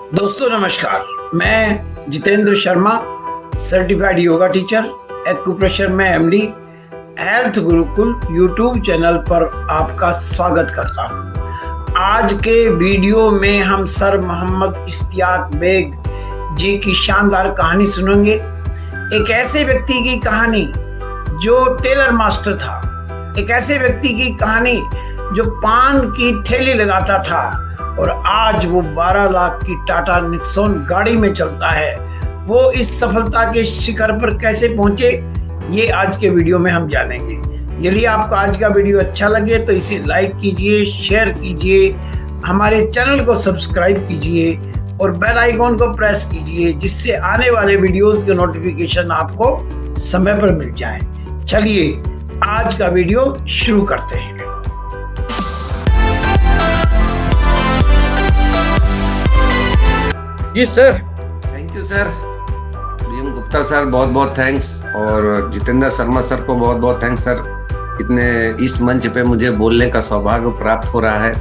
दोस्तों नमस्कार। मैं Jitendra Sharma, certified yoga teacher, acupressure में MD, health Gurukul YouTube channel पर आपका स्वागत करता हूं। आज के वीडियो में हम सर मोहम्मद इश्तियाक बेग जी की शानदार कहानी सुनेंगे। एक ऐसे व्यक्ति की कहानी जो टेलर मास्टर था, एक ऐसे व्यक्ति की कहानी जो पान की ठेली लगाता था और आज वो 12 लाख की टाटा निक्सॉन गाड़ी में चलता है। वो इस सफलता के शिखर पर कैसे पहुंचे, ये आज के वीडियो में हम जानेंगे। यदि आपको आज का वीडियो अच्छा लगे तो इसे लाइक कीजिए, शेयर कीजिए, हमारे चैनल को सब्सक्राइब कीजिए और बेल आइकॉन को प्रेस कीजिए, जिससे आने वाले वीडियोस के नोटिफिकेशन आपको समय पर मिल जाए। चलिए आज का वीडियो शुरू करते हैं। जी sir. Thank you sir. BM Gupta sir बहुत बहुत थैंक्स, और जितेंद्र शर्मा सर को बहुत बहुत थैंक्स सर। इतने इस मंच पे मुझे बोलने का सौभाग्य प्राप्त हो रहा है,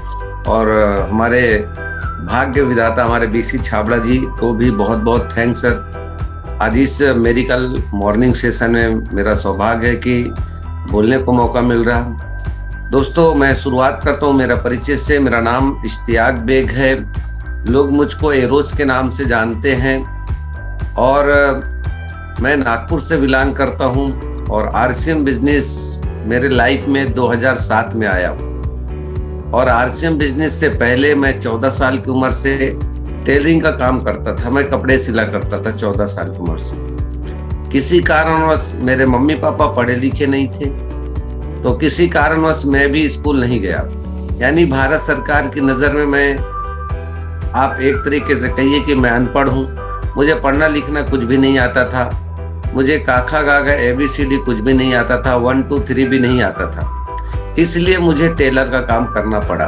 और हमारे भाग्य विधाता हमारे बीसी छाबड़ा जी को भी बहुत बहुत थैंक्स सर। आज इस मेडिकल मॉर्निंग सेशन में मेरा सौभाग्य है कि बोलने को मौका मिल रहा। दोस्तों मैं शुरुआत करता हूँ मेरा परिचय से। मेरा नाम इश्तियाक बेग है, लोग मुझको एरोज के नाम से जानते हैं, और मैं नागपुर से बिलोंग करता हूं। और आरसीएम बिजनेस मेरे लाइफ में 2007 में आया, और आरसीएम बिजनेस से पहले मैं 14 साल की उम्र से टेलरिंग का काम करता था। मैं कपड़े सिला करता था 14 साल की उम्र से। किसी कारणवश मेरे मम्मी पापा पढ़े लिखे नहीं थे, तो किसी कारणवश मैं भी स्कूल नहीं गया। यानी भारत सरकार की नज़र में मैं, आप एक तरीके से कहिए कि मैं अनपढ़ हूँ। मुझे पढ़ना लिखना कुछ भी नहीं आता था। मुझे काखा गागा ABCD कुछ भी नहीं आता था, 1 2 3 भी नहीं आता था। इसलिए मुझे टेलर का काम करना पड़ा।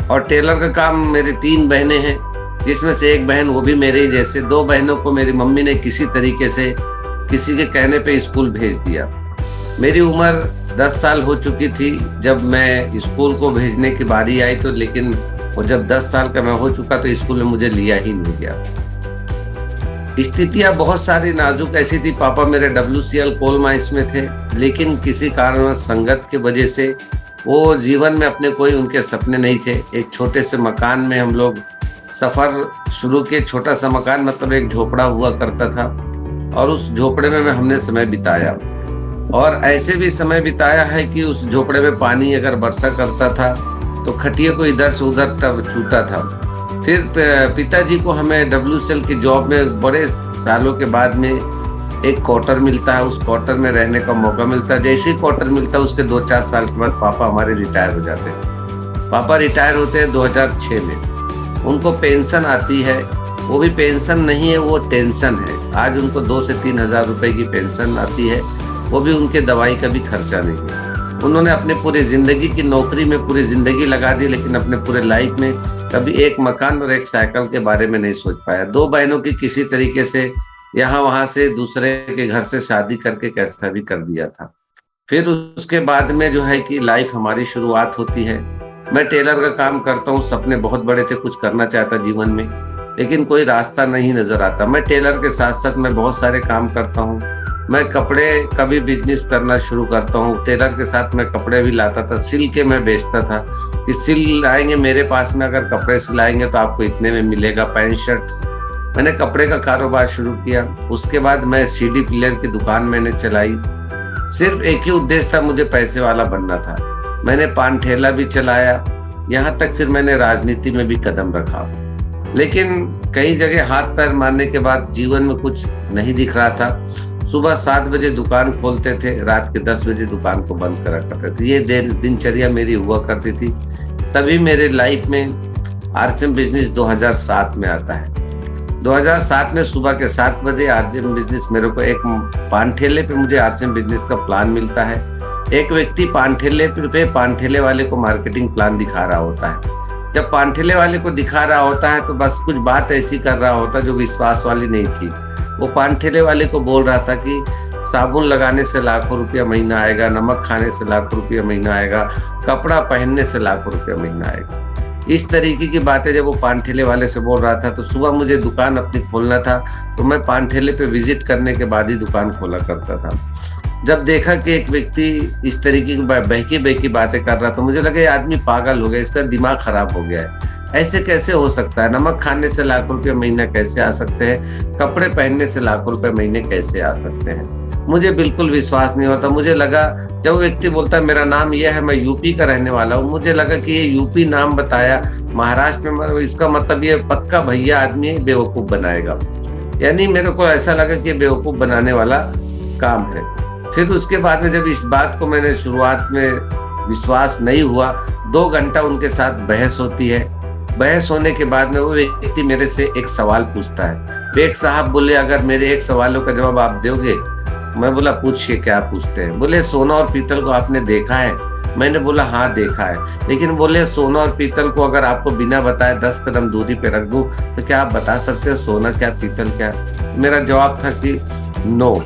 और टेलर का काम, मेरी 3 बहनें हैं, जिसमें से एक बहन वो भी मेरे ही जैसे। 2 बहनों को मेरी मम्मी ने किसी तरीके से किसी के कहने पे स्कूल भेज दिया। मेरी उम्र 10 साल हो चुकी थी जब मैं स्कूल को भेजने की बारी आई, तो लेकिन और जब 10 साल का मैं हो चुका तो स्कूल में मुझे लिया ही नहीं गया। स्थितियां बहुत सारी नाजुक ऐसी थी। पापा मेरे WCL कोल माइंस में थे, लेकिन किसी कारणवश संगत की वजह से वो जीवन में अपने कोई उनके सपने नहीं थे। एक छोटे से मकान में हम लोग सफ़र शुरू किए। छोटा सा मकान मतलब एक झोपड़ा हुआ करता था, और उस झोपड़े में हमने समय बिताया। और ऐसे भी समय बिताया है कि उस झोपड़े में पानी अगर वर्षा करता था तो खटिया को इधर से उधर तब छूता था। फिर पिताजी को हमें WCL की जॉब में बड़े सालों के बाद में एक क्वार्टर मिलता है। उस क्वार्टर में रहने का मौका मिलता है। जैसे ही क्वार्टर मिलता है उसके 2-4 साल के बाद पापा हमारे रिटायर हो जाते हैं। पापा रिटायर होते हैं 2006 में। उनको पेंशन आती है, वो भी पेंशन नहीं है, वो टेंशन है। आज उनको 2 से 3 हज़ार रुपये की पेंशन आती है, वो भी उनके दवाई का भी खर्चा नहीं है। उन्होंने अपने पूरी ज़िंदगी की नौकरी में पूरी ज़िंदगी लगा दी, लेकिन अपने पूरे लाइफ में कभी एक मकान और एक साइकिल के बारे में नहीं सोच पाया। 2 बहनों की किसी तरीके से यहाँ वहाँ से दूसरे के घर से शादी करके कैसा भी कर दिया था। फिर उसके बाद में जो है कि लाइफ हमारी शुरुआत होती है। मैं टेलर का काम करता हूँ। सपने बहुत बड़े थे, कुछ करना चाहता जीवन में, लेकिन कोई रास्ता नहीं नज़र आता। मैं टेलर के साथ साथ मैं बहुत सारे काम करता हूँ। मैं कपड़े का भी बिजनेस करना शुरू करता हूँ। टेलर के साथ मैं कपड़े भी लाता था, सिल के मैं बेचता था कि सिल आएंगे मेरे पास में, अगर कपड़े सिलाएंगे तो आपको इतने में मिलेगा, पैंट शर्ट। मैंने कपड़े का कारोबार शुरू किया। उसके बाद मैं CD प्लेयर की दुकान मैंने चलाई। सिर्फ एक ही उद्देश्य था, मुझे पैसे वाला बनना था। मैंने पान ठेला भी चलाया, यहाँ तक फिर मैंने राजनीति में भी कदम रखा। लेकिन कई जगह हाथ पैर मारने के बाद जीवन में कुछ नहीं दिख रहा था। सुबह 7 बजे दुकान खोलते थे, रात के 10 बजे दुकान को बंद करा करते थे। ये दिनचर्या मेरी हुआ करती थी। तभी मेरे लाइफ में आरसीएम बिजनेस 2007 में आता है। 2007 में सुबह के 7 बजे आरसीएम बिजनेस, मेरे को एक पान ठेले पे मुझे आरसीएम बिजनेस का प्लान मिलता है। एक व्यक्ति पान ठेले पे पान ठेले वाले को मार्केटिंग प्लान दिखा रहा होता है। जब पान ठेले वाले को दिखा रहा होता है तो बस कुछ बात ऐसी कर रहा होता जो विश्वास वाली नहीं थी। वो पान ठेले वाले को बोल रहा था कि साबुन लगाने से लाखों रुपया महीना आएगा, नमक खाने से लाखों रुपया महीना आएगा, कपड़ा पहनने से लाखों रुपया महीना आएगा। इस तरीके की बातें जब वो पान ठेले वाले से बोल रहा था, तो सुबह मुझे दुकान अपनी खोलना था, तो मैं पान ठेले पे विजिट करने के बाद ही दुकान खोला करता था। जब देखा कि एक व्यक्ति इस तरीके की बहकी बहकी बातें कर रहा, तो मुझे लगा ये आदमी पागल हो गया, इसका दिमाग खराब हो गया है। ऐसे कैसे हो सकता है? नमक खाने से लाखों रुपए महीना कैसे आ सकते हैं? कपड़े पहनने से लाखों रुपए महीने कैसे आ सकते हैं? मुझे बिल्कुल विश्वास नहीं होता। मुझे लगा, जब वो व्यक्ति बोलता है मेरा नाम ये है, मैं यूपी का रहने वाला हूँ, मुझे लगा कि ये यूपी नाम बताया, महाराष्ट्र में, इसका मतलब ये पक्का भैया आदमी बेवकूफ बनाएगा। यानी मेरे को ऐसा लगा कि बेवकूफ बनाने वाला काम है। फिर उसके बाद में जब इस बात को मैंने शुरुआत में विश्वास नहीं हुआ, 2 घंटा उनके साथ बहस होती है। बहस होने के बाद में वो व्यक्ति मेरे से एक सवाल पूछता है। बेग साहब बोले, अगर मेरे एक सवालों का जवाब आप दोगे। मैं बोला पूछिए, क्या पूछते हैं? बोले सोना और पीतल को आपने देखा है? मैंने बोला हाँ देखा है। लेकिन बोले सोना और पीतल को अगर आपको बिना बताए 10 कदम दूरी पे रख दूं, तो क्या आप बता सकते हो सोना क्या पीतल क्या? मेरा जवाब था कि नो,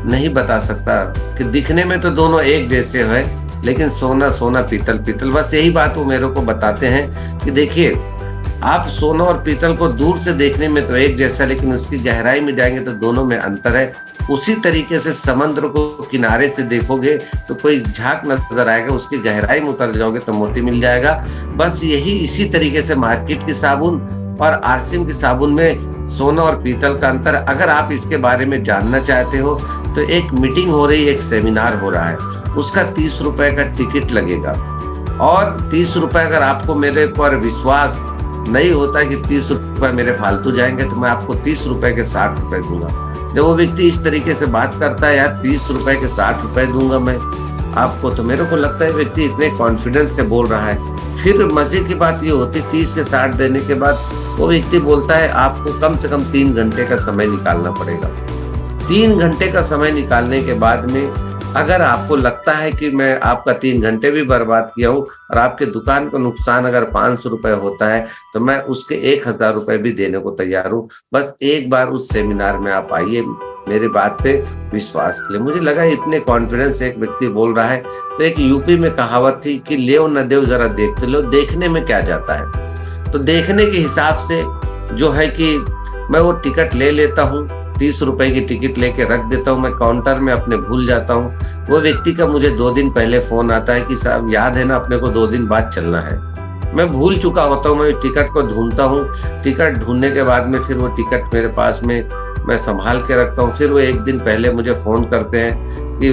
नहीं बता सकता, कि दिखने में तो दोनों एक जैसे है, लेकिन सोना सोना पीतल पीतल। बस यही बात वो मेरे को बताते हैं कि देखिए, आप सोना और पीतल को दूर से देखने में तो एक जैसा, लेकिन उसकी गहराई में जाएंगे तो दोनों में अंतर है। उसी तरीके से समुद्र को किनारे से देखोगे तो कोई झाग नजर आएगा, उसकी गहराई में उतर जाओगे तो मोती मिल जाएगा। बस यही इसी तरीके से मार्केट की साबुन और आरसीएम की साबुन में सोना और पीतल का अंतर। अगर आप इसके बारे में जानना चाहते हो तो एक मीटिंग हो रही है, एक सेमिनार हो रहा है, उसका 30 रुपए का टिकट लगेगा। और 30 रुपए अगर आपको मेरे पर विश्वास नहीं होता कि 30 रुपए मेरे फालतू जाएंगे, तो मैं आपको 30 रुपए के 60 रुपए दूंगा। जब वो व्यक्ति इस तरीके से बात करता है, यार 30 रुपए के 60 रुपए दूंगा मैं आपको, तो मेरे को लगता है व्यक्ति इतने कॉन्फिडेंस से बोल रहा है। फिर मजे की बात ये होती, 30 के 60 देने के बाद वो व्यक्ति बोलता है आपको कम से कम 3 घंटे का समय निकालना पड़ेगा। 3 घंटे का समय निकालने के बाद में अगर आपको लगता है कि मैं आपका 3 घंटे भी बर्बाद किया हूँ और आपके दुकान का नुकसान अगर 500 रुपए होता है, तो मैं उसके 1000 रुपए भी देने को तैयार हूँ। बस एक बार उस सेमिनार में आप आइए, मेरे बात पे विश्वास के लिए। मुझे लगा इतने कॉन्फिडेंस से एक व्यक्ति बोल रहा है। तो एक यूपी में कहावत थी कि लेव न देव जरा देखते लो, देखने में क्या जाता है। तो देखने के हिसाब से जो है कि मैं वो टिकट ले लेता हूँ, 30 रुपए की टिकट लेके रख देता हूँ, मैं काउंटर में अपने भूल जाता हूँ। वो व्यक्ति का मुझे 2 दिन पहले फोन आता है कि साहब याद है ना, अपने को 2 दिन बाद चलना है। मैं भूल चुका होता हूँ, मैं टिकट को ढूंढता हूँ। टिकट ढूंढने के बाद में फिर वो टिकट मेरे पास में मैं संभाल के रखता हूँ। फिर वो 1 दिन पहले मुझे फोन करते हैं कि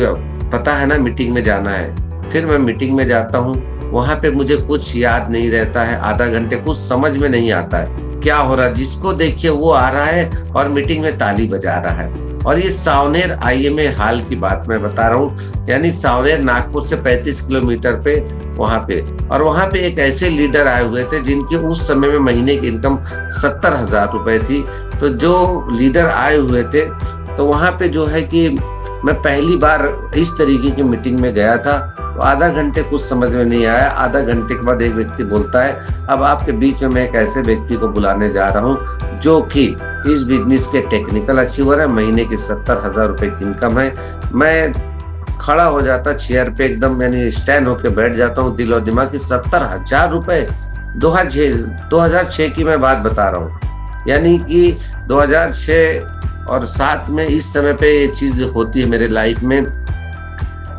पता है ना मीटिंग में जाना है। फिर मैं मीटिंग में जाता हूँ, वहां पे मुझे कुछ याद नहीं रहता है, आधा घंटे कुछ समझ में नहीं आता है क्या हो रहा है। जिसको देखिए वो आ रहा है और मीटिंग में ताली बजा रहा है। और ये सावनेर आईएमए हाल की बात मैं बता रहा हूँ, यानी सावनेर नागपुर से 35 किलोमीटर पे वहां पे। और वहां पे एक ऐसे लीडर आए हुए थे जिनकी उस समय में महीने की इनकम 70,000 रुपए थी। तो जो लीडर आए हुए थे, तो वहां पे जो है कि मैं पहली बार इस तरीके की मीटिंग में गया था। तो आधा घंटे कुछ समझ में नहीं आया। आधा घंटे के बाद एक व्यक्ति बोलता है, अब आपके बीच में मैं एक ऐसे व्यक्ति को बुलाने जा रहा हूँ जो कि इस बिजनेस के टेक्निकल अचीवर है, महीने की 70,000 रुपए की इनकम है। मैं खड़ा हो जाता चेयर पे, एकदम यानी स्टैंड होके बैठ जाता हूँ, दिल और दिमाग की 70,000 रुपए। 2006 की मैं बात बता रहा हूँ, यानी कि 2006 और 7 में इस समय पे ये चीज होती है मेरे लाइफ में।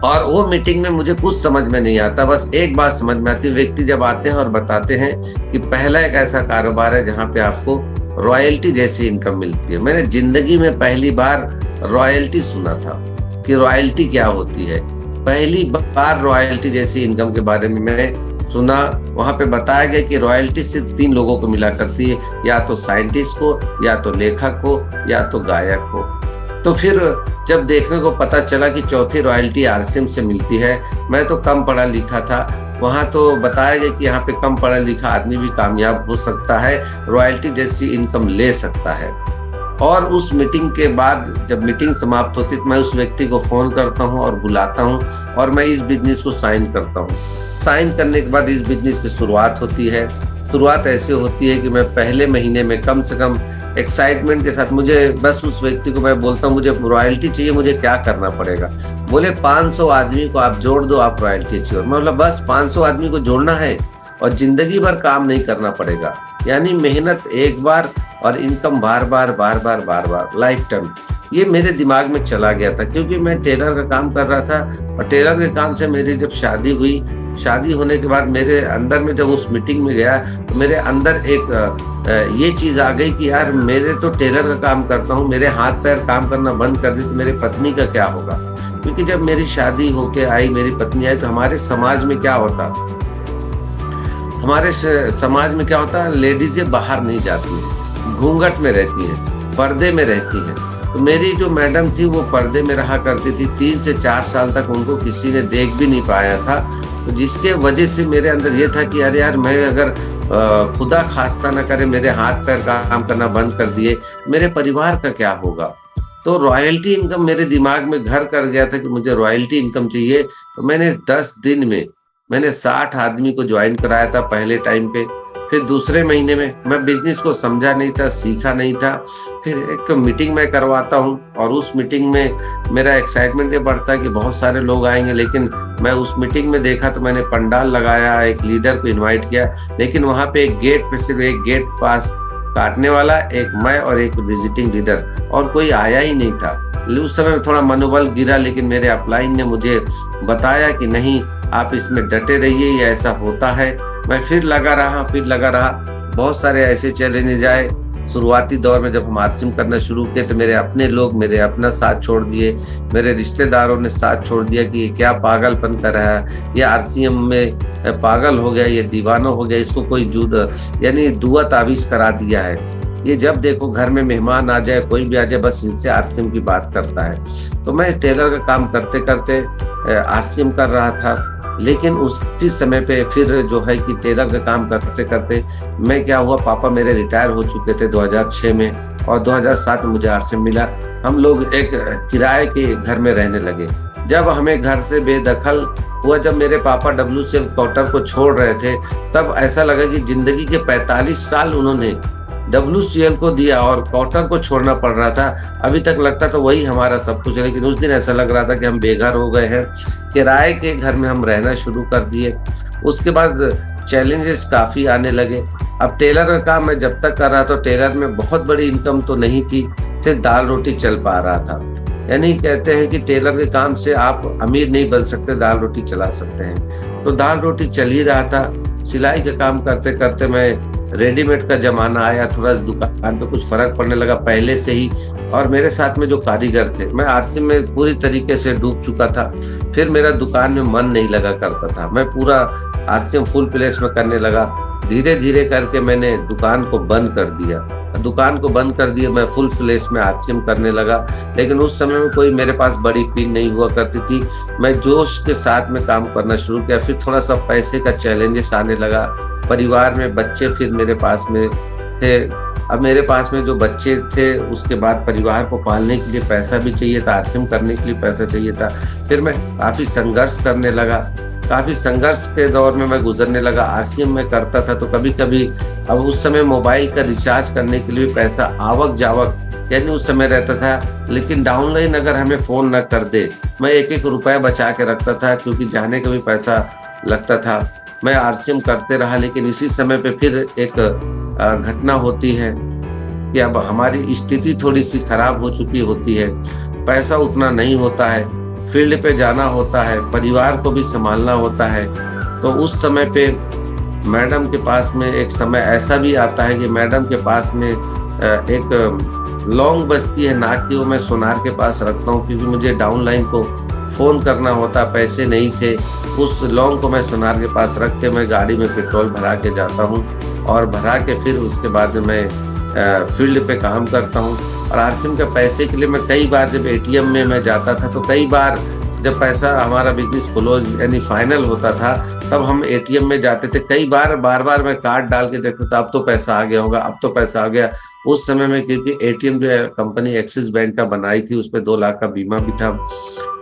और वो मीटिंग में मुझे कुछ समझ में नहीं आता, बस एक बात समझ में आती है। व्यक्ति जब आते हैं और बताते हैं कि पहला एक ऐसा कारोबार है जहाँ पे आपको रॉयल्टी जैसी इनकम मिलती है। मैंने जिंदगी में पहली बार रॉयल्टी सुना था कि रॉयल्टी क्या होती है। पहली बार रॉयल्टी जैसी इनकम के बारे में मैंने सुना। वहां पे बताया गया कि रॉयल्टी सिर्फ 3 लोगों को मिला करती है, या तो साइंटिस्ट को, या तो लेखक को, या तो गायक को। तो फिर जब देखने को पता चला कि चौथी रॉयल्टी आरसीएम से मिलती है, मैं तो कम पढ़ा लिखा था। वहां तो बताया गया कि यहाँ पे कम पढ़ा लिखा आदमी भी कामयाब हो सकता है, रॉयल्टी जैसी इनकम ले सकता है। और उस मीटिंग के बाद जब मीटिंग समाप्त होती तो मैं उस व्यक्ति को फोन करता हूँ और बुलाता हूँ, और मैं इस बिजनेस को साइन करता हूँ। साइन करने के बाद इस बिजनेस की शुरुआत होती है। शुरुआत ऐसे होती है कि मैं पहले महीने में कम से कम एक्साइटमेंट के साथ, मुझे बस उस व्यक्ति को मैं बोलता हूँ मुझे रॉयल्टी चाहिए, मुझे क्या करना पड़ेगा। बोले 500 आदमी को आप जोड़ दो, आप रॉयल्टी चाहिए। मैं बोला बस 500 आदमी को जोड़ना है, और जिंदगी भर काम नहीं करना पड़ेगा। यानी मेहनत एक बार और इनकम बार बार बार बार बार बार लाइफ टाइम। ये मेरे दिमाग में चला गया था क्योंकि मैं टेलर का काम कर रहा था और टेलर के काम से मेरी जब शादी हुई, शादी होने के बाद मेरे अंदर में जब उस मीटिंग में गया तो मेरे अंदर एक ये चीज आ गई कि यार मेरे तो टेलर का काम करता हूँ, मेरे हाथ पैर काम करना बंद कर दी तो मेरी पत्नी का क्या होगा। क्योंकि जब मेरी शादी होके आई, मेरी पत्नी आई, तो हमारे समाज में क्या होता, हमारे समाज में क्या होता है, लेडीजें बाहर नहीं जाती, घूंघट में रहती हैं, पर्दे में रहती हैं। तो मेरी जो मैडम थी वो पर्दे में रहा करती थी, 3 से 4 साल तक उनको किसी ने देख भी नहीं पाया था। तो जिसके वजह से मेरे अंदर ये था कि अरे यार मैं अगर खुदा खास्ता ना करे मेरे हाथ पैर काम करना बंद कर दिए, मेरे परिवार का क्या होगा। तो रॉयल्टी इनकम मेरे दिमाग में घर कर गया था कि मुझे रॉयल्टी इनकम चाहिए। तो मैंने 10 दिन में मैंने 60 आदमी को ज्वाइन कराया था पहले टाइम पे। फिर दूसरे महीने में मैं बिजनेस को समझा नहीं था, सीखा नहीं था। फिर एक मीटिंग मैं करवाता हूँ और उस मीटिंग में मेरा एक्साइटमेंट ये बढ़ता है कि बहुत सारे लोग आएंगे। लेकिन मैं उस मीटिंग में देखा तो मैंने पंडाल लगाया, एक लीडर को इन्वाइट किया, लेकिन वहाँ पे एक गेट पे सिर्फ एक गेट पास काटने वाला, एक मैं और एक विजिटिंग लीडर, और कोई आया ही नहीं था। उस समय थोड़ा मनोबल गिरा, लेकिन मेरे अपलाइन ने मुझे बताया कि नहीं, आप इसमें डटे रहिए, ये ऐसा होता है। मैं फिर लगा रहा। बहुत सारे ऐसे चैलेंजेस आए शुरुआती दौर में। जब हम आरसीएम करना शुरू किए तो मेरे अपने लोग मेरे अपना साथ छोड़ दिए, मेरे रिश्तेदारों ने साथ छोड़ दिया कि ये क्या पागलपन कर रहा है, ये आरसीएम में पागल हो गया, ये दीवाना हो गया, इसको कोई यानी दुआ तावीज करा दिया है, ये जब देखो घर में मेहमान आ जाए, कोई भी आ जाए, बस इनसे आरसीएम की बात करता है। तो मैं टेलर का काम करते करते आरसीएम कर रहा था। लेकिन उसी समय पे फिर जो है कि टेलर का काम करते करते मैं क्या हुआ, पापा मेरे रिटायर हो चुके थे 2006 में, और 2007 में मुझे आरसीएम मिला। हम लोग एक किराए के घर में रहने लगे। जब हमें घर से बेदखल हुआ, जब मेरे पापा WCL क्वार्टर को छोड़ रहे थे, तब ऐसा लगा कि जिंदगी के 45 साल उन्होंने WCL को दिया और क्वार्टर को छोड़ना पड़ रहा था। अभी तक लगता था वही हमारा सब कुछ है, लेकिन उस दिन ऐसा लग रहा था कि हम बेघर हो गए हैं। किराए के घर में हम रहना शुरू कर दिए। उसके बाद चैलेंजेस काफ़ी आने लगे। अब टेलर का काम मैं जब तक कर रहा था, टेलर में बहुत बड़ी इनकम तो नहीं थी, सिर्फ दाल रोटी चल पा रहा था। यानी कहते हैं कि टेलर के काम से आप अमीर नहीं बन सकते, दाल रोटी चला सकते हैं। तो दाल रोटी चल ही रहा था। सिलाई का काम करते करते मैं रेडीमेड का जमाना आया, थोड़ा दुकान पे कुछ फर्क पड़ने लगा पहले से ही। और मेरे साथ में जो कारीगर थे, मैं आरसीएम में पूरी तरीके से डूब चुका था। फिर मेरा दुकान में मन नहीं लगा करता था, मैं पूरा आरसीएम फुल प्लेस में करने लगा। धीरे धीरे करके मैंने दुकान को बंद कर दिया। मैं फुल प्लेस में आरसीएम करने लगा। लेकिन उस समय में कोई मेरे पास बड़ी पिन नहीं हुआ करती थी। मैं जोश के साथ में काम करना शुरू किया। फिर थोड़ा सा पैसे का चैलेंजेस आने लगा। परिवार में बच्चे फिर मेरे पास में थे। अब मेरे पास में जो बच्चे थे, उसके बाद परिवार को पालने के लिए पैसा भी चाहिए था, आरसीएम करने के लिए पैसा चाहिए था। फिर मैं काफ़ी संघर्ष करने लगा। काफ़ी संघर्ष के दौर में मैं गुजरने लगा। आरसीएम में करता था तो कभी कभी, अब उस समय मोबाइल का रिचार्ज करने के लिए पैसा आवक जावक यानी उस समय रहता था। लेकिन डाउनलाइन अगर हमें फ़ोन न कर दे, मैं 1-1 रुपया बचा के रखता था, क्योंकि जाने का भी पैसा लगता था। मैं आरसीएम करते रहा। लेकिन इसी समय पे फिर एक घटना होती है कि अब हमारी स्थिति थोड़ी सी खराब हो चुकी होती है, पैसा उतना नहीं होता है, फील्ड पे जाना होता है, परिवार को भी संभालना होता है। तो उस समय पे मैडम के पास में एक समय ऐसा भी आता है कि मैडम के पास में एक लौंग बजती है नाक की, वो मैं सोनार के पास रखता हूँ, क्योंकि मुझे डाउनलाइन को फ़ोन करना होता, पैसे नहीं थे। उस लौंग को मैं सोनार के पास रख के मैं गाड़ी में पेट्रोल भरा के जाता हूँ, और भरा के फिर उसके बाद मैं फील्ड पे काम करता हूँ। और आरसीएम के पैसे के लिए मैं कई बार जब एटीएम में मैं जाता था, तो कई बार जब पैसा हमारा बिजनेस क्लोज यानी फाइनल होता था, तब हम एटीएम में जाते थे। कई बार बार मैं कार्ड डाल के देखता था, अब तो पैसा आ गया होगा, अब तो पैसा आ गया। उस समय में क्योंकि एटीएम जो है कंपनी एक्सिस बैंक का बनाई थी, उस पर 2 लाख का बीमा भी था,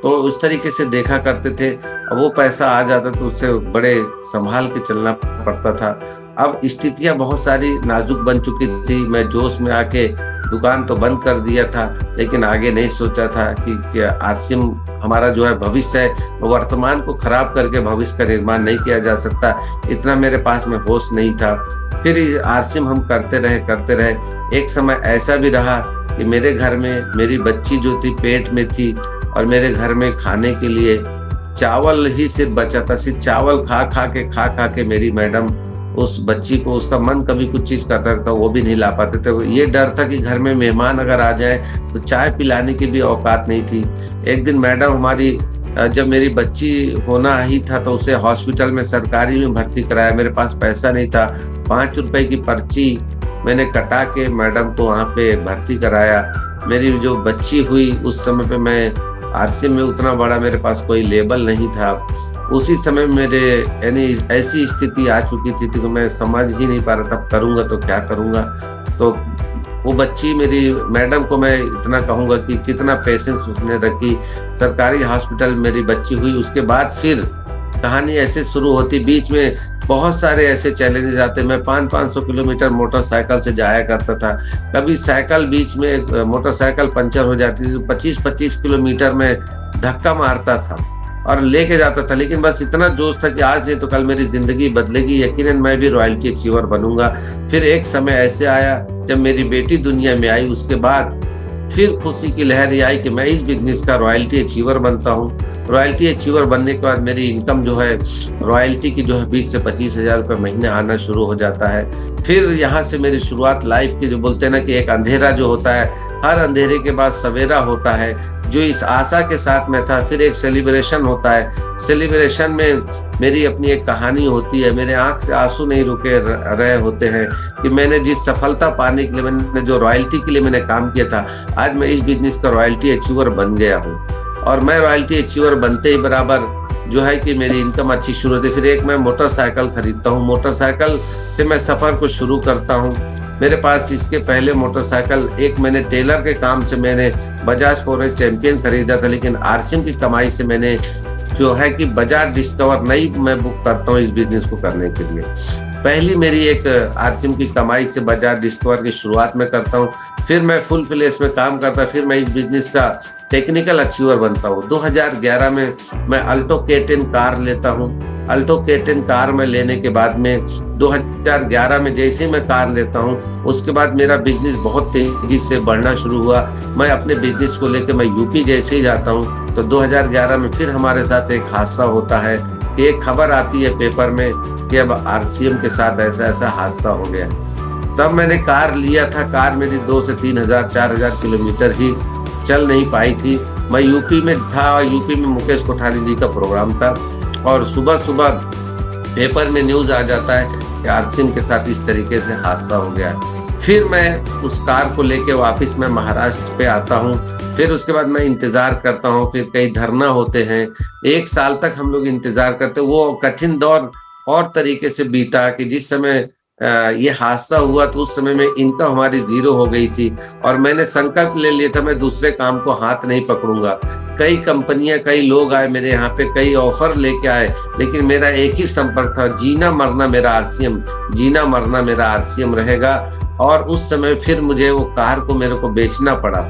तो उस तरीके से देखा करते थे। अब वो पैसा आ जाता तो उससे बड़े संभाल के चलना पड़ता था। अब स्थितियां बहुत सारी नाजुक बन चुकी थी। मैं जोश में आके दुकान तो बंद कर दिया था, लेकिन आगे नहीं सोचा था कि आरसीएम हमारा जो है भविष्य है, वर्तमान को खराब करके भविष्य का निर्माण नहीं किया जा सकता। इतना मेरे पास में होश नहीं था। फिर आरसीएम हम करते रहे। एक समय ऐसा भी रहा कि मेरे घर में मेरी बच्ची जो थी पेट में थी, और मेरे घर में खाने के लिए चावल ही सिर्फ बचा था। सिर्फ चावल खा के मेरी मैडम उस बच्ची को, उसका मन कभी कुछ चीज करता था वो भी नहीं ला पाते थे। ये डर था कि घर में मेहमान अगर आ जाए तो चाय पिलाने की भी औकात नहीं थी। एक दिन मैडम हमारी, जब मेरी बच्ची होना ही था तो उसे हॉस्पिटल में सरकारी में भर्ती कराया। मेरे पास पैसा नहीं था। 5 रुपए की पर्ची मैंने कटा के मैडम को वहाँ पे भर्ती कराया। मेरी जो बच्ची हुई उस समय पे मैं आरसीएम में उतना बड़ा मेरे पास कोई लेबल नहीं था। उसी समय मेरे यानी ऐसी स्थिति आ चुकी थी कि मैं समझ ही नहीं पा रहा था करूँगा तो क्या करूँगा। तो वो बच्ची मेरी मैडम को मैं इतना कहूँगा कि कितना पेशेंस उसने रखी। सरकारी हॉस्पिटल मेरी बच्ची हुई। उसके बाद फिर कहानी ऐसे शुरू होती। बीच में बहुत सारे ऐसे चैलेंजेस आते। मैं 500-500 किलोमीटर मोटरसाइकिल से जाया करता था। कभी साइकिल बीच में मोटरसाइकिल पंचर हो जाती थी, 25-25 किलोमीटर में धक्का मारता था और लेके जाता था। लेकिन बस इतना जोश था कि आज नहीं तो कल मेरी जिंदगी बदलेगी, यकीनन मैं भी रॉयल्टी अचीवर बनूंगा। फिर एक समय ऐसे आया जब मेरी बेटी दुनिया में आई। उसके बाद फिर खुशी की लहर ये आई कि मैं इस बिजनेस का रॉयल्टी अचीवर बनता हूँ। रॉयल्टी अचीवर बनने के बाद मेरी इनकम जो है रॉयल्टी की जो है 20 से 25 हज़ार रुपये महीने आना शुरू हो जाता है। फिर यहाँ से मेरी शुरुआत लाइफ की, जो बोलते हैं ना कि एक अंधेरा जो होता है, हर अंधेरे के बाद सवेरा होता है, जो इस आशा के साथ में था। फिर एक सेलिब्रेशन होता है। सेलिब्रेशन में मेरी अपनी एक कहानी होती है। मेरे आंख से आंसू नहीं रुके रहे होते हैं कि मैंने जिस सफलता पाने के लिए, मैंने जो रॉयल्टी के लिए मैंने काम किया था, आज मैं इस बिजनेस का रॉयल्टी अचीवर बन गया हूँ। और मैं रॉयल्टी अचीवर बनते ही बराबर जो है कि मेरी इनकम अच्छी शुरू होती है। फिर एक मैं मोटरसाइकिल खरीदता हूँ। मोटरसाइकिल से मैं सफ़र को शुरू करता हूँ। मेरे पास इसके पहले मोटरसाइकिल, एक मैंने टेलर के काम से मैंने बजाज फॉरेस्ट चैंपियन खरीदा था, लेकिन आरसीएम की कमाई से मैंने जो है कि बजाज डिस्कवर नई मैं बुक करता हूँ इस बिजनेस को करने के लिए। पहली मेरी एक आरसीएम की कमाई से बजाज डिस्कवर की शुरुआत में करता हूँ। फिर मैं फुल प्लेस में काम करता, फिर मैं इस बिजनेस का टेक्निकल अचीवर बनता हूँ। 2011 में मैं अल्टो K10 कार लेता हूँ। अल्टो K10 कार में लेने के बाद में 2011 में जैसे ही मैं कार लेता हूँ, उसके बाद मेरा बिजनेस बहुत तेजी से बढ़ना शुरू हुआ। मैं अपने बिजनेस को लेकर मैं यूपी जैसे ही जाता हूँ तो 2011 में फिर हमारे साथ एक हादसा होता है कि एक खबर आती है पेपर में कि अब आरसीएम के साथ ऐसा ऐसा हादसा हो गया। तब मैंने कार लिया था। कार मेरी 2 से 3 हज़ार 4 हज़ार किलोमीटर ही चल नहीं पाई थी। मैं यूपी में था। यूपी में मुकेश कोठारी जी का प्रोग्राम था और सुबह सुबह पेपर में न्यूज़ आ जाता है कि आरसीएम के साथ इस तरीके से हादसा हो गया। फिर मैं उस कार को लेके वापस मैं महाराष्ट्र पे आता हूँ। फिर उसके बाद मैं इंतज़ार करता हूँ। फिर कई धरना होते हैं। 1 साल तक हम लोग इंतज़ार करते। वो कठिन दौर और तरीके से बीता कि जिस समय ये हादसा हुआ तो उस समय में इनकम हमारी 0 हो गई थी और मैंने संकल्प ले लिया था मैं दूसरे काम को हाथ नहीं पकड़ूंगा। कई कंपनियां, कई लोग आए मेरे यहाँ पे, कई ऑफर लेके आए, लेकिन मेरा एक ही संपर्क था, जीना मरना मेरा आरसीएम, जीना मरना मेरा आरसीएम रहेगा। और उस समय फिर मुझे वो कार को मेरे को बेचना पड़ा।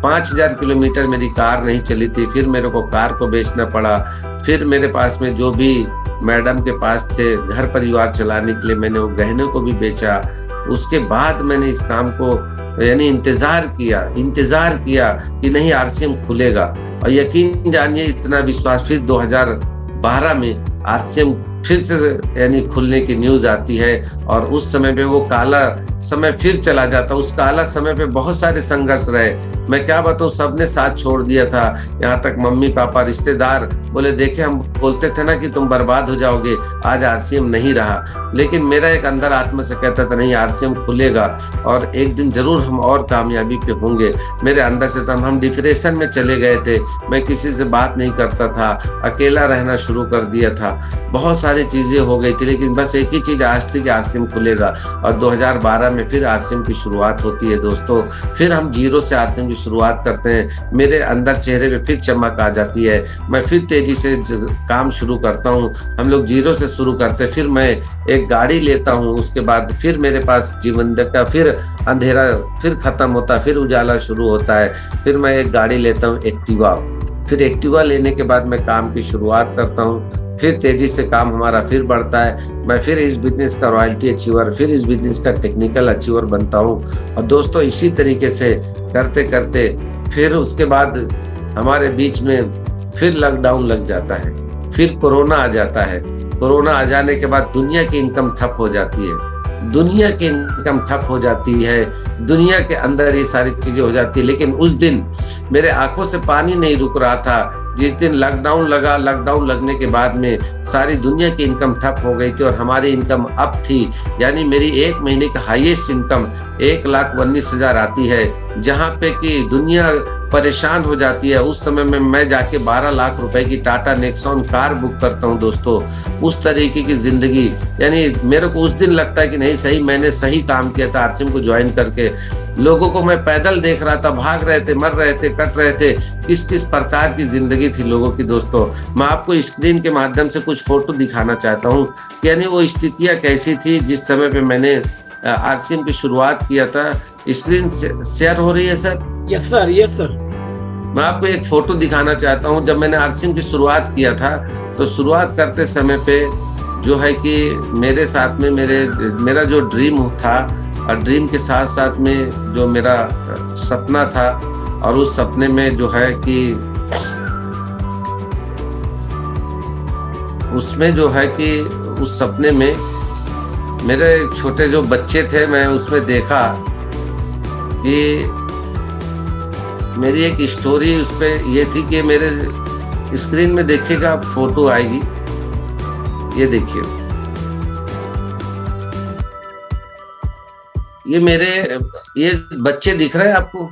5000 किलोमीटर मेरी कार नहीं चली थी। फिर मेरे को कार को बेचना पड़ा। फिर मेरे पास में जो भी मैडम के पास थे घर परिवार चलाने के लिए, मैंने वो गहने को भी बेचा। उसके बाद मैंने इस काम को यानी इंतजार किया कि नहीं आरसीएम खुलेगा। और यकीन जानिए इतना विश्वास, फिर 2012 में आरसीएम फिर से यानी खुलने की न्यूज आती है और उस समय पे वो काला समय फिर चला जाता। उस काला समय पे बहुत सारे संघर्ष रहे। मैं क्या बताऊं, सबने साथ छोड़ दिया था। यहाँ तक मम्मी पापा रिश्तेदार बोले, देखे हम बोलते थे ना कि तुम बर्बाद हो जाओगे, आज आरसीएम नहीं रहा। लेकिन मेरा एक अंदर आत्मा से कहता था नहीं आरसीएम खुलेगा और एक दिन जरूर हम और कामयाबी पे होंगे। मेरे अंदर से था। हम डिप्रेशन में चले गए थे। मैं किसी से बात नहीं करता था, अकेला रहना शुरू कर दिया था। बहुत सारी चीजें हो गई थी, लेकिन बस एक ही चीज आज थी कि आरसीएम खुलेगा। और 2012 में फिर आरसीएम की शुरुआत होती है दोस्तों। फिर हम जीरो से आरसीएम की शुरुआत करते हैं। मेरे अंदर चेहरे पे फिर चमक आ जाती है, मैं फिर तेजी से काम शुरू करता हूँ। हम लोग जीरो से शुरू करते हैं, फिर मैं एक गाड़ी लेता हूँ। उसके बाद फिर मेरे पास जीवन का फिर अंधेरा फिर खत्म होता है, फिर उजाला शुरू होता है। फिर मैं एक गाड़ी लेता हूँ एक्टिवा। फिर एक्टिवा लेने के बाद मैं काम की शुरुआत करता हूँ। फिर तेजी से काम हमारा फिर बढ़ता है। मैं फिर इस बिजनेस का रॉयल्टी अचीवर, फिर इस बिजनेस का टेक्निकल अचीवर बनता हूँ। और दोस्तों इसी तरीके से करते करते फिर उसके बाद हमारे बीच में फिर लॉकडाउन लग जाता है, फिर कोरोना आ जाता है। कोरोना आ जाने के बाद दुनिया की इनकम ठप हो जाती है, दुनिया की इनकम ठप हो जाती है, दुनिया के अंदर ये सारी चीजें हो जाती है। लेकिन उस दिन मेरे आंखों से पानी नहीं रुक रहा था। जिस दिन लॉकडाउन लगा, लॉकडाउन लगने के बाद में सारी दुनिया की इनकम ठप हो गई थी और हमारी इनकम अप थी। यानी मेरी एक महीने का हाईएस्ट इनकम 1,19,000 आती है, जहाँ पे कि दुनिया परेशान हो जाती है। उस समय में मैं जाके 12 लाख रुपए की टाटा नेक्सॉन कार बुक करता हूँ दोस्तों। उस तरीके की जिंदगी, यानी मेरे को उस दिन लगता है कि नहीं सही मैंने सही काम किया था आरसीएम को ज्वाइन करके। लोगों को मैं पैदल देख रहा था, भाग रहे थे, मर रहे थे, कट रहे थे, किस किस प्रकार की जिंदगी थी लोगों की दोस्तों। मैं आपको स्क्रीन के माध्यम से कुछ फोटो दिखाना चाहता हूँ, यानी वो स्थितियां कैसी थी जिस समय पे मैंने आरसीएम की शुरुआत किया था। स्क्रीन शेयर हो रही है sir? Yes sir, yes sir. मैं आपको एक फोटो दिखाना चाहता हूँ। जब मैंने आरसीएम की शुरुआत किया था तो शुरुआत करते समय पे जो है कि मेरे साथ में मेरा जो ड्रीम था और ड्रीम के साथ साथ में जो मेरा सपना था, और उस सपने में जो है कि उसमें जो है कि उस सपने में मेरे छोटे जो बच्चे थे, मैं उसमें देखा कि मेरी एक स्टोरी उस पे ये थी कि मेरे स्क्रीन में देखिएगा, फोटो आएगी, ये देखिए, ये बच्चे दिख रहे हैं आपको?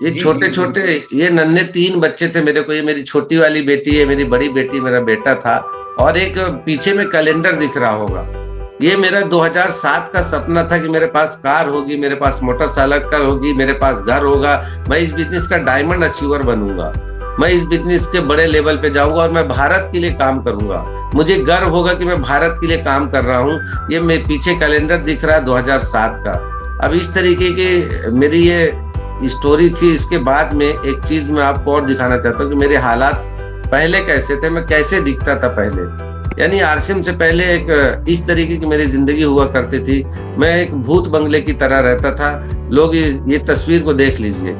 ये छोटे छोटे ये नन्हे 3 बच्चे थे मेरे को। ये मेरी छोटी वाली बेटी है, मेरी बड़ी बेटी, मेरा बेटा था। और एक पीछे में कैलेंडर दिख रहा होगा। ये मेरा 2007 का सपना था कि मेरे पास कार होगी, मेरे पास मोटरसाइकिल होगी, मेरे पास घर होगा, मैं इस बिजनेस का डायमंड अचीवर बनूंगा, मैं इस बिजनेस के बड़े लेवल पे जाऊंगा और मैं भारत के लिए काम करूंगा। मुझे गर्व होगा कि मैं भारत के लिए काम कर रहा हूँ। ये मेरे पीछे कैलेंडर दिख रहा है 2007 का। अब इस तरीके की मेरी ये स्टोरी थी। इसके बाद में एक चीज मैं आपको और दिखाना चाहता हूँ कि मेरे हालात पहले कैसे थे, मैं कैसे दिखता था पहले। यानी आरसीएम से पहले एक इस तरीके की मेरी जिंदगी हुआ करती थी। मैं एक भूत बंगले की तरह रहता था। लोग ये तस्वीर को देख लीजिए,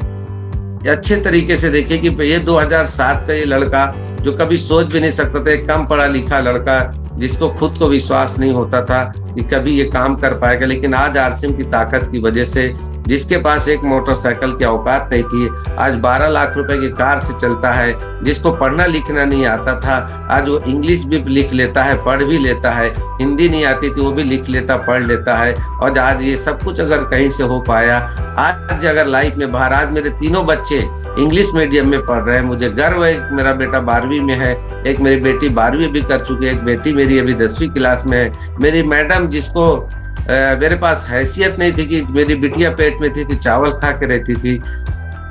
ये अच्छे तरीके से देखिए कि ये 2007 का ये लड़का जो कभी सोच भी नहीं सकता था, एक कम पढ़ा लिखा लड़का जिसको खुद को विश्वास नहीं होता था कि कभी ये काम कर पाएगा। लेकिन आज आरसीएम की ताकत की वजह से, जिसके पास एक मोटरसाइकिल की औकात नहीं थी, आज 12 लाख रुपए की कार से चलता है। जिसको पढ़ना लिखना नहीं आता था, आज वो इंग्लिश भी लिख लेता है, पढ़ भी लेता है। हिंदी नहीं आती थी, वो भी लिख लेता, पढ़ लेता है। और आज ये सब कुछ अगर कहीं से हो पाया, आज अगर लाइफ में बाहर, आज मेरे तीनों बच्चे इंग्लिश मीडियम में पढ़ रहे हैं। मुझे गर्व है। मेरा बेटा 12वीं में है, एक मेरी बेटी 12वीं भी कर चुकी है, एक बेटी मेरी अभी 10वीं क्लास में है। मेरी मैडम, जिसको मेरे पास हैसियत नहीं थी कि मेरी बिटिया पेट में थी तो चावल खा के रहती थी,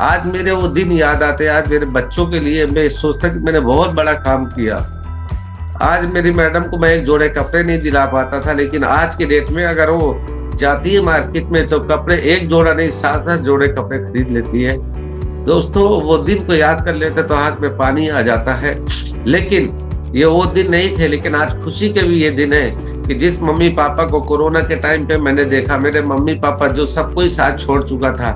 आज मेरे वो दिन याद आते। आज मेरे बच्चों के लिए मैं सोचता कि मैंने बहुत बड़ा काम किया। आज मेरी मैडम को मैं एक जोड़े कपड़े नहीं दिला पाता था, लेकिन आज के डेट में अगर वो जाती है मार्केट में तो कपड़े एक जोड़ा नहीं 7-7 जोड़े कपड़े खरीद लेती है। दोस्तों वो दिन को याद कर लेते तो आंख में पानी आ जाता है। लेकिन ये वो दिन नहीं थे, लेकिन आज खुशी के भी ये दिन है कि जिस मम्मी पापा को कोरोना के टाइम पे मैंने देखा, मेरे मम्मी पापा जो सब कोई साथ छोड़ चुका था।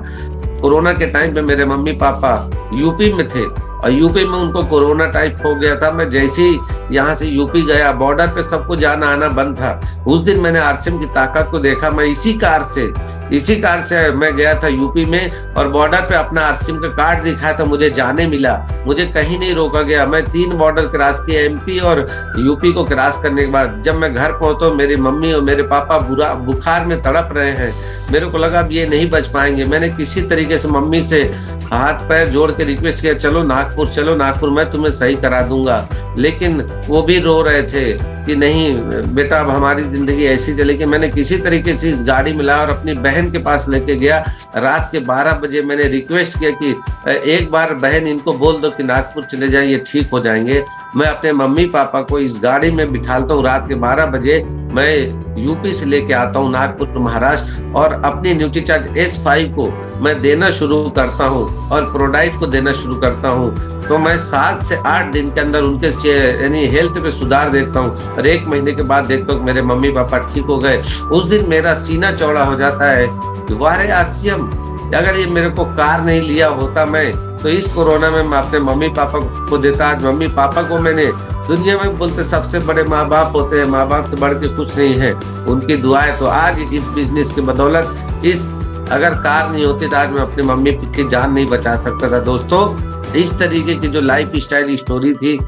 कोरोना के टाइम पे मेरे मम्मी पापा यूपी में थे और यूपी में उनको कोरोना टाइप हो गया था। मैं जैसे ही यहाँ से यूपी गया, बॉर्डर पे सबको जाना आना बंद था। उस दिन मैंने आरसीएम की ताकत को देखा। मैं इसी कार से इसी कार से मैं गया था यूपी में और बॉर्डर पे अपना आरसीएम का कार्ड दिखाया था, मुझे जाने मिला, मुझे कहीं नहीं रोका गया। मैं 3 बॉर्डर क्रॉस किए, एमपी और यूपी को क्रॉस करने के बाद जब मैं घर पहुंचा, मेरी मम्मी और मेरे पापा बुखार में तड़प रहे हैं। मेरे को लगा अब ये नहीं बच पाएंगे। मैंने किसी तरीके से मम्मी से हाथ पैर जोड़ के रिक्वेस्ट किया, चलो नागपुर, चलो नागपुर, मैं तुम्हें सही करा दूंगा। लेकिन वो भी रो रहे थे कि नहीं बेटा, अब हमारी जिंदगी ऐसी चलेगी। मैंने किसी तरीके से इस गाड़ी में लाया और अपनी बहन के पास लेके गया। रात के 12 बजे मैंने रिक्वेस्ट किया कि एक बार बहन इनको बोल दो कि नागपुर चले जाएं, ये ठीक हो जाएंगे। मैं अपने मम्मी पापा को इस गाड़ी में बिठाता हूँ। रात के 12 बजे मैं यूपी से लेके आता हूँ नागपुर महाराष्ट्र, और अपनी न्यूट्री चार्ज S5 को मैं देना शुरू करता हूँ और प्रोडाइट को देना शुरू करता हूँ। तो मैं 7 से 8 दिन के अंदर उनके यानी हेल्थ पे सुधार देखता हूँ और 1 महीने के बाद देखता हूँ मेरे मम्मी पापा ठीक हो गए। उस दिन मेरा सीना चौड़ा हो जाता है कि वारे आरसीएम, अगर ये मेरे को कार नहीं लिया होता मैं, तो इस कोरोना में मैं अपने मम्मी पापा को देता। आज मम्मी पापा को मैंने, दुनिया में बोलते सबसे बड़े माँ बाप होते हैं, माँ बाप से बढ़ के कुछ नहीं है, उनकी दुआएं। तो आज इस बिजनेस की बदौलत, अगर कार नहीं होती तो आज मैं अपनी मम्मी की जान नहीं बचा सकता था। दोस्तों, इस तरीके की जो लाइफ स्टाइल स्टोरी थी,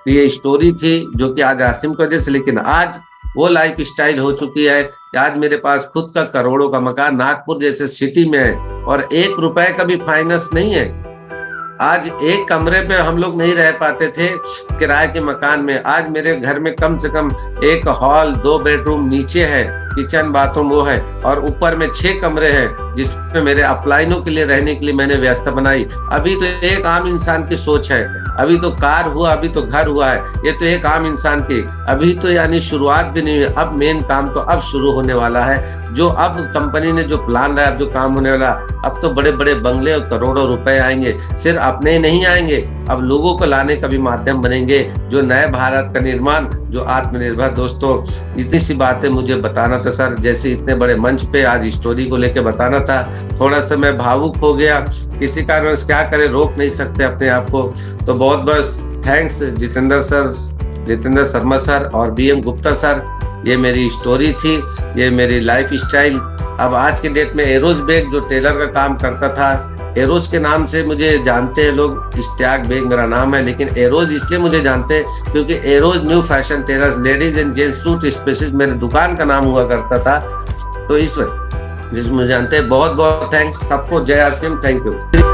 ये स्टोरी थी जो कि आज आरसीएम की वजह से, लेकिन आज वो लाइफ स्टाइल हो चुकी है कि आज मेरे पास खुद का करोड़ों का मकान नागपुर जैसे सिटी में है और 1 रुपए का भी फाइनेंस नहीं है। आज एक कमरे पे हम लोग नहीं रह पाते थे किराए के मकान में। आज मेरे घर में कम से कम 1 हॉल, 2 बेडरूम, नीचे है किचन बाथरूम वो है, और ऊपर में 6 कमरे हैं जिसमें मेरे अपलाइनों के लिए रहने के लिए मैंने व्यवस्था बनाई। अभी तो एक आम इंसान की सोच है, अभी तो कार हुआ, अभी तो घर हुआ है, ये तो एक आम इंसान की अभी तो यानी शुरुआत भी नहीं हुई। अब मेन काम तो अब शुरू होने वाला है, जो अब कंपनी ने जो प्लान रहा है, अब जो काम होने वाला, अब तो बड़े बड़े बंगले और करोड़ों रुपए आएंगे। सिर्फ अपने ही नहीं आएंगे, अब लोगों को लाने का भी माध्यम बनेंगे, जो नए भारत का निर्माण, जो आत्मनिर्भर। दोस्तों, इतनी सी बातें मुझे बताना था सर, जैसे इतने बड़े मंच पे आज स्टोरी को लेकर बताना था। थोड़ा सा मैं भावुक हो गया, किसी कारण क्या करें, रोक नहीं सकते अपने आप को। तो बहुत बहुत thanks Jitendra sir, Jitendra Sharma sir और BM गुप्ता सर। ये मेरी स्टोरी थी, ये मेरी लाइफ स्टाइल। अब आज के डेट में एरोज बेग जो टेलर का काम करता था, एरोज के नाम से मुझे जानते हैं लोग, इश्तियाक बेग मेरा नाम है, लेकिन एरोज इसलिए मुझे जानते हैं क्योंकि Eros new fashion tailor, ladies and gents suit specialist मेरे दुकान का नाम हुआ करता था। तो इस वजह मुझे जानते हैं। बहुत बहुत थैंक्स सबको। जय आरसीएम, थैंक यू।